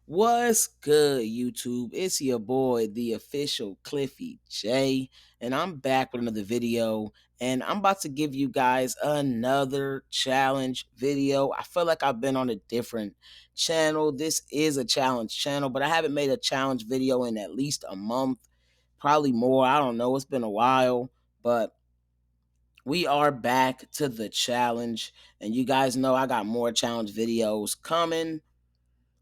What's good, YouTube? It's your boy, the official Cliffy J, and I'm back with another video. And I'm about to give you guys another challenge video. I feel like I've been on a different channel. This is a challenge channel, but I haven't made a challenge video in at least a month, probably more. I don't know. It's been a while, but we are back to the challenge. And you guys know I got more challenge videos coming.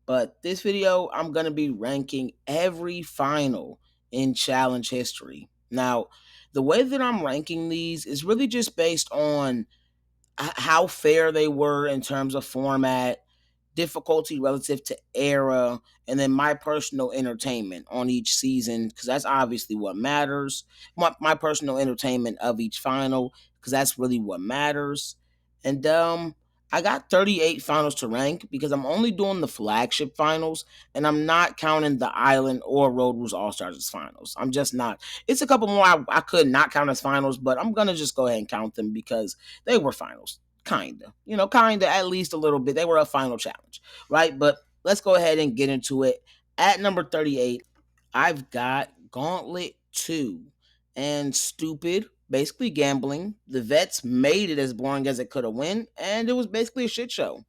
But this video, I'm going to be ranking every final in challenge history. Now, the way that I'm ranking these is really just based on how fair they were in terms of format, difficulty relative to era, and then my personal entertainment on each season, because that's obviously what matters. My personal entertainment of each final, because that's really what matters. And I got 38 finals to rank because I'm only doing the flagship finals, and I'm not counting the Island or Road Rules All Stars as finals. I'm just not. It's a couple more I could not count as finals, but I'm gonna just go ahead and count them because they were finals. Kinda, at least a little bit. They were a final challenge, right? But let's go ahead and get into it. At number 38, I've got Gauntlet 2 and Stupid, basically gambling. The vets made it as boring as it could have went, and it was basically a shit show.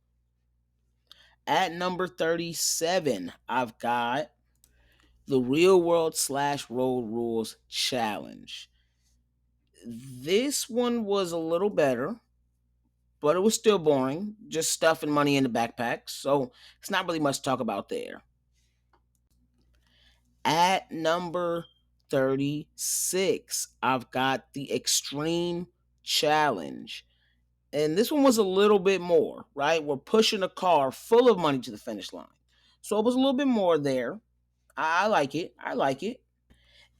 At number 37, I've got the Real World / Road Rules Challenge. This one was a little better, but it was still boring, just stuffing money in the backpacks, so it's not really much to talk about there. At number 36, I've got the Extreme Challenge. And this one was a little bit more, right? We're pushing a car full of money to the finish line. So it was a little bit more there. I like it. I like it.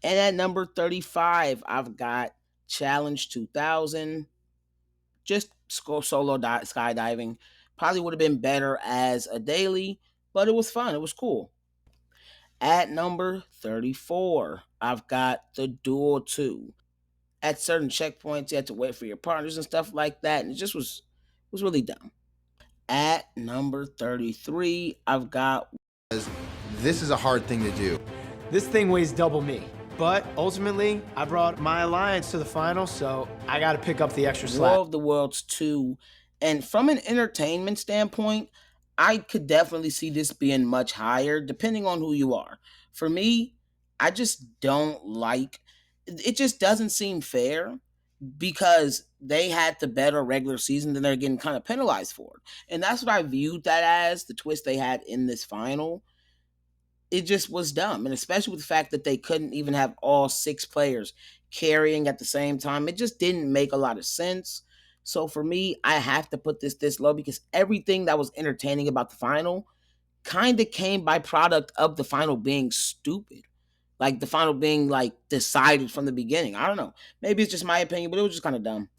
And at number 35, I've got Challenge 2000. Just go solo skydiving. Probably would have been better as a daily, but it was fun. It was cool. At number 34, I've got the Duel 2. At certain checkpoints, you had to wait for your partners and stuff like that, and it just was really dumb. At number 33, I've got This is a hard thing to do. This thing weighs double me. But ultimately, I brought my alliance to the final, so I got to pick up the extra slack. War of the Worlds 2. And from an entertainment standpoint, I could definitely see this being much higher, depending on who you are. For me, I just don't like it, just doesn't seem fair because they had the better regular season than they're getting kind of penalized for it. And that's what I viewed that as, the twist they had in this final. It just was dumb. And especially with the fact that they couldn't even have all 6 players carrying at the same time. It just didn't make a lot of sense. So for me, I have to put this low because everything that was entertaining about the final kind of came by product of the final being stupid. Like the final being like decided from the beginning. I don't know. Maybe it's just my opinion, but it was just kind of dumb.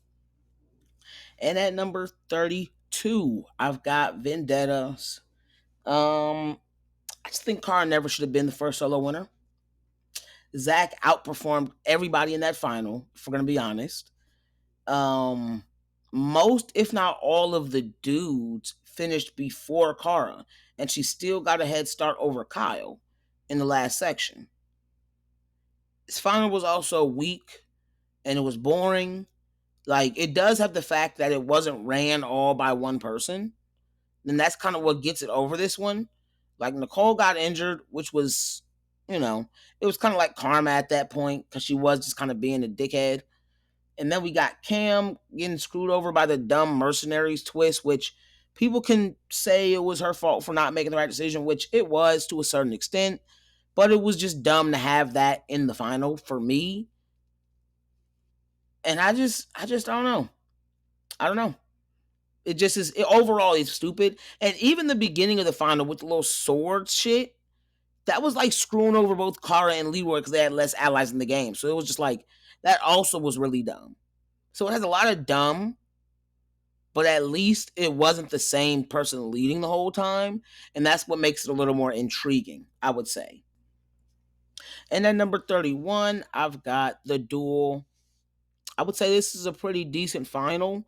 And at number 32, I've got Vendettas. I just think Carr never should have been the first solo winner. Zach outperformed everybody in that final, if we're gonna be honest. Most, if not all, of the dudes finished before Cara, and she still got a head start over Kyle in the last section. This final was also weak and it was boring. Like, it does have the fact that it wasn't ran all by one person. And that's kind of what gets it over this one. Like, Nicole got injured, which was, it was kind of like karma at that point because she was just kind of being a dickhead. And then we got Cam getting screwed over by the dumb mercenaries twist, which people can say it was her fault for not making the right decision, which it was to a certain extent. But it was just dumb to have that in the final for me. And I just don't know. I don't know. It just is. Overall, it's stupid. And even the beginning of the final with the little sword shit, that was like screwing over both Kara and Leroy because they had less allies in the game. So it was just like, that also was really dumb. So it has a lot of dumb, but at least it wasn't the same person leading the whole time. And that's what makes it a little more intriguing, I would say. And then number 31, I've got the Duel. I would say this is a pretty decent final,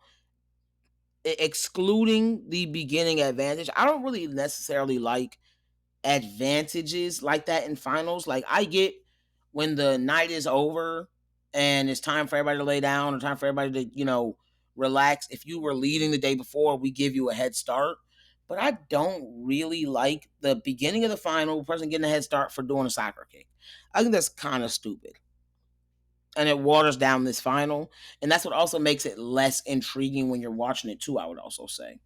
excluding the beginning advantage. I don't really necessarily like advantages like that in finals. Like, I get when the night is over and it's time for everybody to lay down or time for everybody to, relax. If you were leading the day before, we give you a head start. But I don't really like the beginning of the final person getting a head start for doing a soccer kick. I think that's kind of stupid. And it waters down this final. And that's what also makes it less intriguing when you're watching it too, I would also say.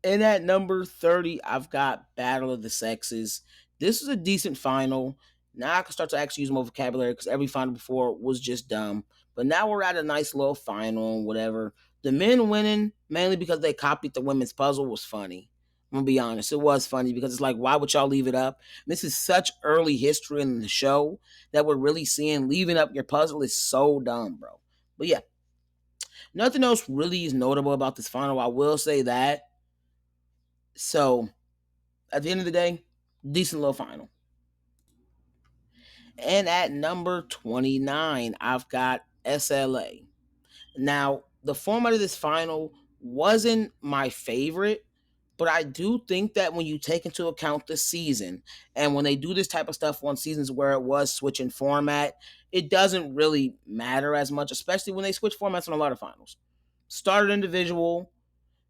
And at number 30, I've got Battle of the Sexes. This is a decent final. Now I can start to actually use more vocabulary because every final before was just dumb. But now we're at a nice little final and whatever. The men winning, mainly because they copied the women's puzzle, was funny. I'm gonna be honest, it was funny because it's like, why would y'all leave it up? This is such early history in the show that we're really seeing leaving up your puzzle is so dumb, bro. But yeah, nothing else really is notable about this final. I will say that. So at the end of the day, decent little final. And at number 29, I've got SLA. Now, the format of this final wasn't my favorite, but I do think that when you take into account the season and when they do this type of stuff on seasons where it was switching format, it doesn't really matter as much, especially when they switch formats on a lot of finals. Started individual,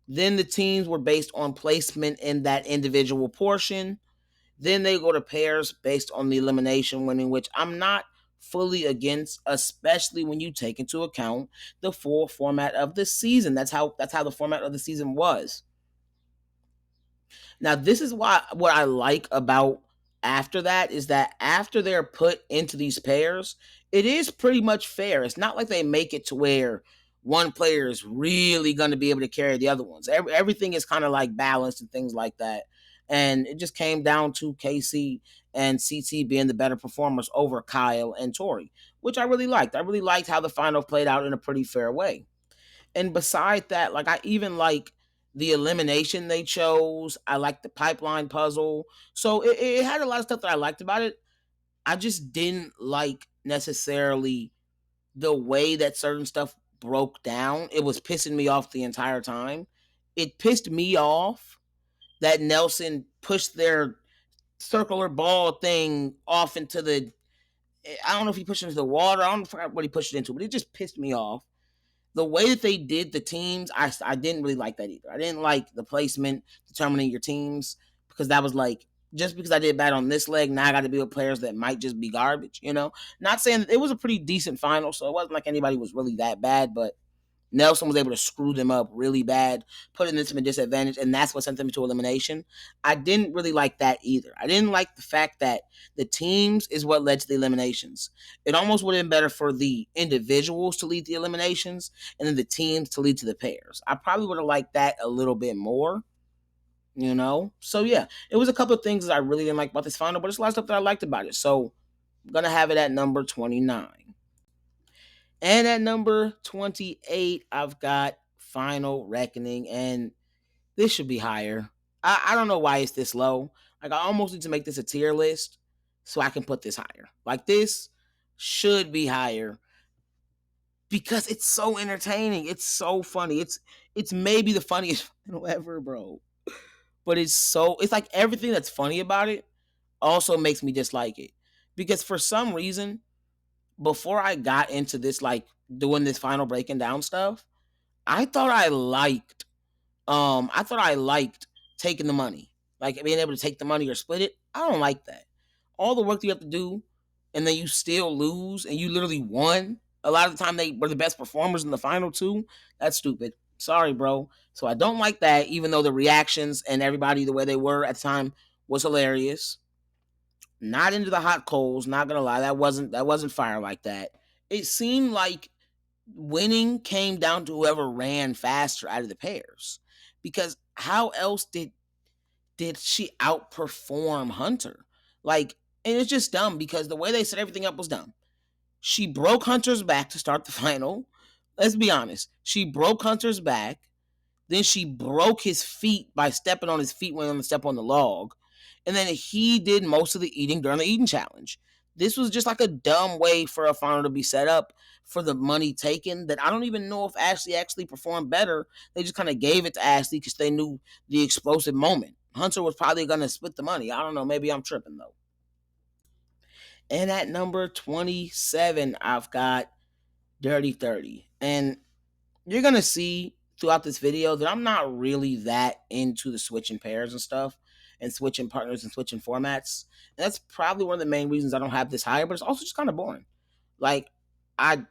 then the teams were based on placement in that individual portion. Then they go to pairs based on the elimination winning, which I'm not fully against, especially when you take into account the full format of the season. That's how the format of the season was. Now, this is why what I like about after that is that after they're put into these pairs, it is pretty much fair. It's not like they make it to where one player is really going to be able to carry the other ones. Everything is kind of like balanced and things like that. And it just came down to KC and CT being the better performers over Kyle and Tori, which I really liked. I really liked how the final played out in a pretty fair way. And beside that, like, I even like the elimination they chose. I like the pipeline puzzle. So it had a lot of stuff that I liked about it. I just didn't like necessarily the way that certain stuff broke down. It was pissing me off the entire time. It pissed me off that Nelson pushed their circular ball thing off into the. I don't know if he pushed it into the water. I don't know what he pushed it into, but it just pissed me off. The way that they did the teams, I didn't really like that either. I didn't like the placement determining your teams because that was like, just because I did bad on this leg, now I got to be with players that might just be garbage, Not saying that it was a pretty decent final, so it wasn't like anybody was really that bad, but Nelson was able to screw them up really bad, putting them at a disadvantage, and that's what sent them to elimination. I didn't really like that either. I didn't like the fact that the teams is what led to the eliminations. It almost would have been better for the individuals to lead the eliminations and then the teams to lead to the pairs. I probably would have liked that a little bit more. So yeah, it was a couple of things that I really didn't like about this final, but it's a lot of stuff that I liked about it. So I'm gonna have it at number 29. And at number 28, I've got Final Reckoning, and this should be higher. I don't know why it's this low. Like, I almost need to make this a tier list so I can put this higher. Like, this should be higher because it's so entertaining. It's so funny. It's maybe the funniest final ever, bro. But it's like everything that's funny about it also makes me dislike it. Because for some reason, before I got into this, like, doing this final breaking down stuff, I thought I liked taking the money. Like, being able to take the money or split it. I don't like that. All the work that you have to do and then you still lose and you literally won. A lot of the time they were the best performers in the final too. That's stupid. Sorry, bro. So I don't like that, even though the reactions and everybody the way they were at the time was hilarious. Not into the hot coals, not gonna lie. That wasn't fire like that. It seemed like winning came down to whoever ran faster out of the pairs. Because how else did she outperform Hunter? Like, and it's just dumb because the way they set everything up was dumb. She broke Hunter's back to start the final. Let's be honest. She broke Hunter's back. Then she broke his feet by stepping on his feet when on the step on the log. And then he did most of the eating during the eating challenge. This was just like a dumb way for a final to be set up for the money taken that I don't even know if Ashley actually performed better. They just kind of gave it to Ashley because they knew the explosive moment. Hunter was probably gonna split the money. I don't know. Maybe I'm tripping though. And at number 27, I've got Dirty 30. And you're gonna see throughout this video that I'm not really that into the switching pairs and stuff, and switching partners and switching formats. And that's probably one of the main reasons I don't have this higher, but it's also just kind of boring. Like, I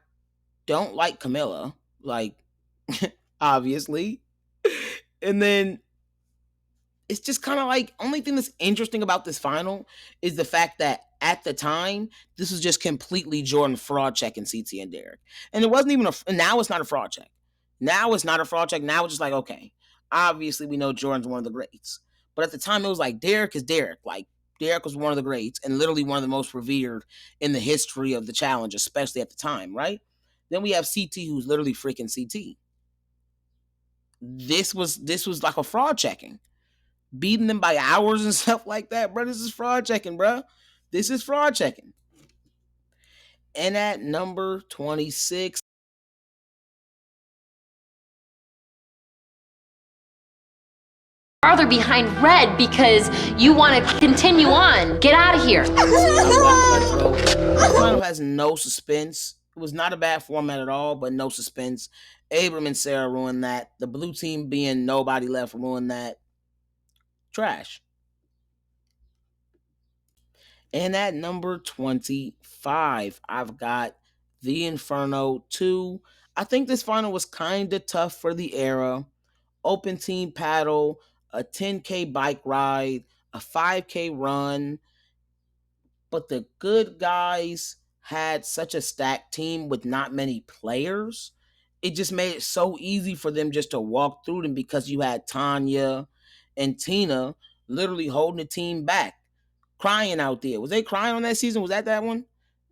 don't like Camilla, like, obviously. And then it's just kind of like, only thing that's interesting about this final is the fact that at the time this was just completely Jordan fraud checking CT and Derek, and it wasn't even now it's not a fraud check. Now it's not a fraud check. Now it's just like, okay, obviously we know Jordan's one of the greats, but at the time it was like Derek is Derek. Like, Derek was one of the greats and literally one of the most revered in the history of the challenge, especially at the time, right? Then we have CT, who's literally freaking CT. This was like a fraud checking, beating them by hours and stuff like that, bro. This is fraud checking, bro. This is fraud checking. And at number 26, farther behind red because you want to continue on. Get out of here. The final has no suspense. It was not a bad format at all, but no suspense. Abram and Sarah ruined that. The blue team being nobody left ruined that. Trash. And at number 25, I've got The Inferno 2. I think this final was kind of tough for the era. Open team paddle, a 10K bike ride, a 5K run. But the good guys had such a stacked team with not many players. It just made it so easy for them just to walk through them because you had Tanya and Tina literally holding the team back, crying out there. Was they crying on that season? Was that one?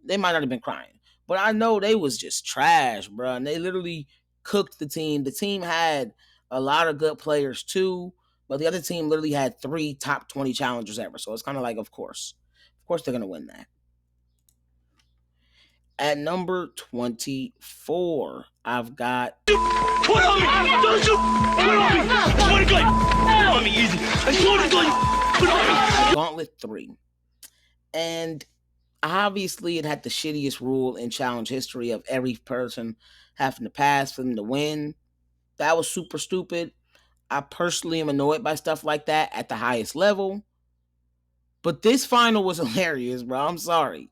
They might not have been crying, but I know they was just trash, bro. And they literally cooked the team. The team had a lot of good players too, but the other team literally had 3 top 20 challengers ever. So it's kind of like, of course they're gonna win that. At number 24, I've got Put on me! Don't you put on me! I swear to God! Put on me easy! I swear to God! Put on me! Gauntlet 3. And obviously it had the shittiest rule in challenge history of every person having to pass for them to win. That was super stupid. I personally am annoyed by stuff like that at the highest level. But this final was hilarious, bro. I'm sorry.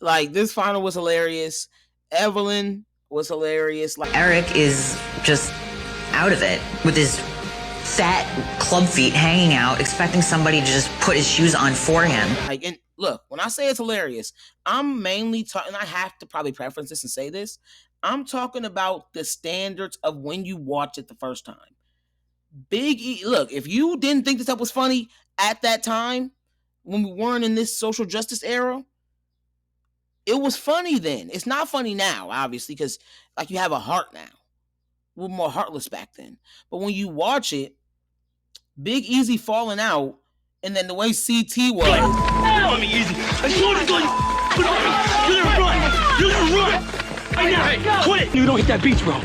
Like, this final was hilarious. Evelyn was hilarious. Like, Eric is just out of it with his fat club feet hanging out, expecting somebody to just put his shoes on for him. Like, and look, when I say it's hilarious, I'm mainly talking, I have to probably preference this and say this, I'm talking about the standards of when you watch it the first time. Big E, look, if you didn't think this stuff was funny at that time, when we weren't in this social justice era, it was funny then. It's not funny now, obviously, because like you have a heart now. We were more heartless back then. But when you watch it, Big Easy falling out, and then the way CT was. Put on me easy! I swear to God! Put on me! You're gonna run! You're gonna run! Right now! Quit! You don't hit that beach, bro!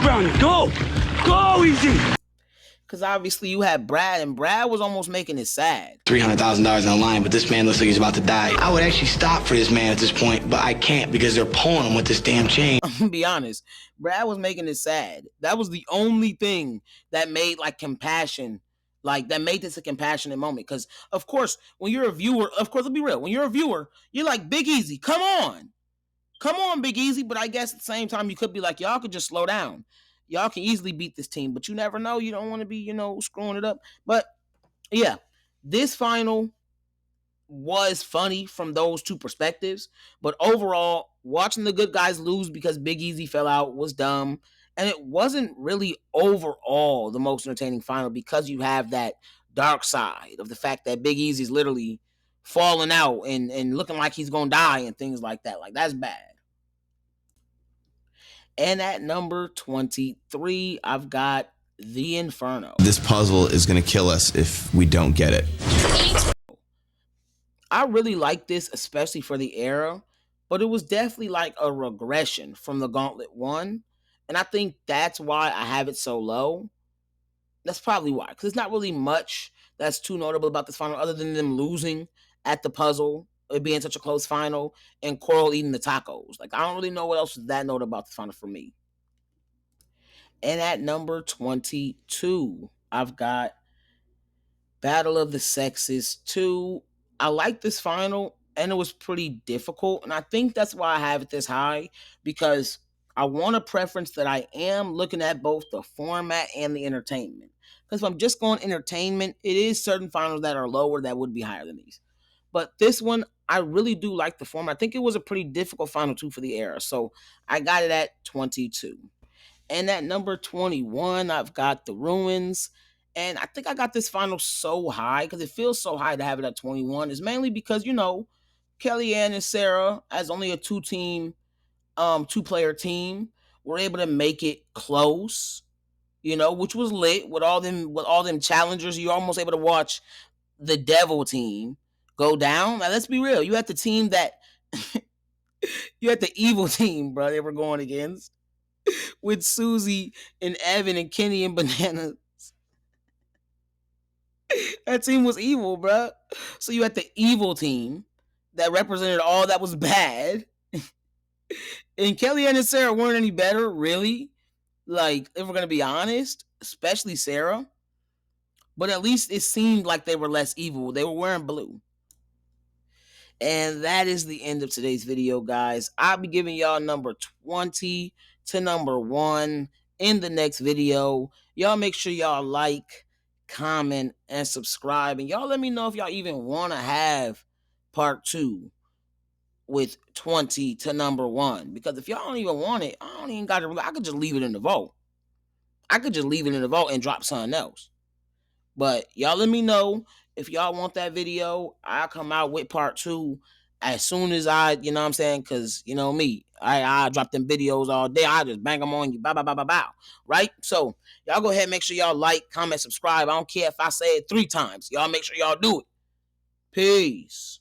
Brownie, go! Go easy! Because obviously you had Brad, and Brad was almost making it sad. $300,000 on the line, but this man looks like he's about to die. I would actually stop for this man at this point, but I can't because they're pulling him with this damn chain. I'm gonna be honest, Brad was making it sad. That was the only thing that made like compassion, like that made this a compassionate moment. Because of course, when you're a viewer, of course, let's be real. When you're a viewer, you're like, Big Easy, come on, Big Easy. But I guess at the same time, you could be like, y'all could just slow down. Y'all can easily beat this team, but you never know. You don't want to be, screwing it up. But yeah, this final was funny from those two perspectives. But overall, watching the good guys lose because Big Easy fell out was dumb. And it wasn't really overall the most entertaining final because you have that dark side of the fact that Big Easy's literally falling out and looking like he's going to die and things like that. Like, that's bad. And at number 23, I've got The Inferno. This puzzle is going to kill us if we don't get it. I really like this, especially for the era, but it was definitely like a regression from the Gauntlet 1. And I think that's why I have it so low. That's probably why, because it's not really much that's too notable about this final, other than them losing at the puzzle, it being such a close final, and Coral eating the tacos. Like, I don't really know what else is that notable about the final for me. And at number 22, I've got Battle of the Sexes 2. I like this final, and it was pretty difficult. And I think that's why I have it this high, because I want a preference that I am looking at both the format and the entertainment. Because if I'm just going entertainment, it is certain finals that are lower that would be higher than these. But this one, I really do like the format. I think it was a pretty difficult final two for the era. So I got it at 22. And at number 21, I've got The Ruins. And I think I got this final so high because it feels so high to have it at 21. Is mainly because, Kellyanne and Sarah, as only a two-player team, were able to make it close, which was lit with all them challengers. You're almost able to watch the devil team go down. Now let's be real. You had the team that you had the evil team, bro, they were going against, with Susie and Evan and Kenny and Banana. That team was evil, bro. So you had the evil team that represented all that was bad. And Kellyanne and Sarah weren't any better, really. Like, if we're going to be honest, especially Sarah. But at least it seemed like they were less evil. They were wearing blue. And that is the end of today's video, guys. I'll be giving y'all number 20 to number 1 in the next video. Y'all make sure y'all like, comment, and subscribe. And y'all let me know if y'all even want to have part 2 with 20 to number 1. Because if y'all don't even want it, I don't even got to. I could just leave it in the vote. I could just leave it in the vote and drop something else. But y'all let me know if y'all want that video. I'll come out with part 2 as soon as I, you know what I'm saying? Because, me, I drop them videos all day. I just bang them on you. Bow, bow, bow, bow, bow. Right? So y'all go ahead and make sure y'all like, comment, subscribe. I don't care if I say it 3 times. Y'all make sure y'all do it. Peace.